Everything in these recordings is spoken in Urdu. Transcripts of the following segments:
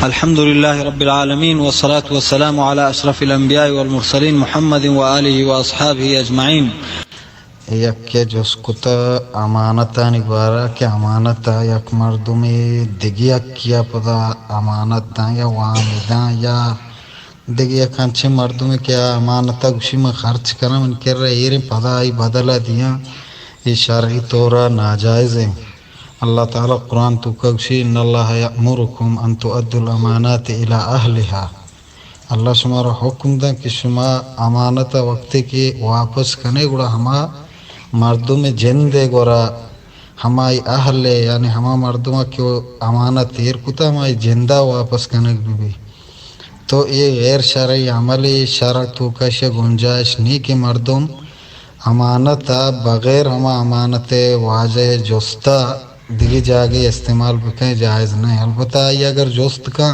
الحمد لله رب العالمين والصلاة والسلام على أشرف الأنبياء والمرسلين محمد وآله وأصحابه أجمعين. یکے جس کتا امانتانی بارا کہ امانت یک مردمی دگیا کیا پدا امانت داں یا وامیداں یا دگیا کانچے مردمی کیا امانتا گوشی میں خرچ کرنا من کر رہے ایرے پدا آئی بدلا دیاں یہ شرعی طورا ناجائز ہے. اللہ تعالیٰ قرآن تو کگوشی ان اللہ یأمرکم ان تؤدوا الامانات الى اہلها. اللہ شمارا حکم دا کہ شما امانتا وقت کی واپس کنے گوڑا ہما مردم جن دے گورا ہمائی اہل یعنی ہما مردمہ کی امانت تیر کتا ہمائی جندہ واپس کنک بھی تو یہ غیر شرعی عملی شرع تو کش گنجائش نہیں کہ مردم امانتا بغیر ہما امانت واجہ جستا دیگی جاگے استعمال بکیں جائز نہیں. البتہ یہ اگر جست کا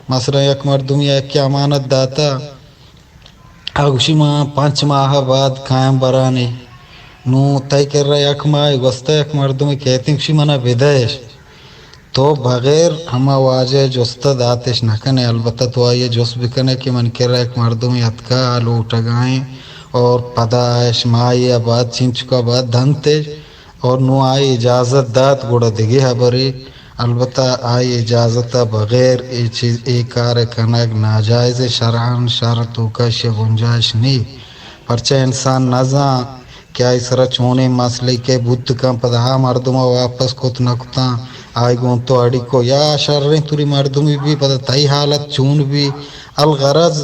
مثلا یک مردم یا ایک امانت داتا اگوشی ماہ 5 ماہ بعد قائم برانی نو تائی کر رہا یک ماہ گوستا یک مردمی کہتی ہیں کشی منا بدایش تو بغیر ہما واجہ جستا داتش نکنے. البتہ تو آئیے جس بکنے کہ من کر رہا ایک مردمی اتکا آلو اٹھگائیں اور پدایش مائی آباد چنچکا بعد دھنتش اور نو آئی اجازت دات گوڑا دگی حبری. البتہ آئی اجازت بغیر ای چیز ای کار کنک ناجائز شرعاً شرطو کش گنجائش نہیں. پرچہ انسان نزاں کیا اس طرح چونے مسئلے کے بود کم پدہا مردمہ واپس کت نکتا آئی گون تو اڑی کو یا شرعیں توری مردمی بھی پدہ تائی حالت چون بھی الغرض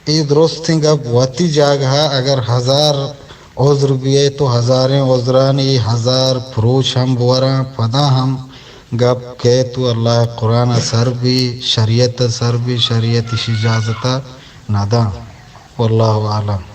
ای درست ہیں گا بہتی جاگہ اگر 1000 عذر بھی ہے تو 1000 عذرانی 1000 پروش ہم بوراں پدا ہم گپ کہ تو اللہ قرآن سر بھی شریعت سر بھی شریعت اجازت نہ دا. واللہ عالم.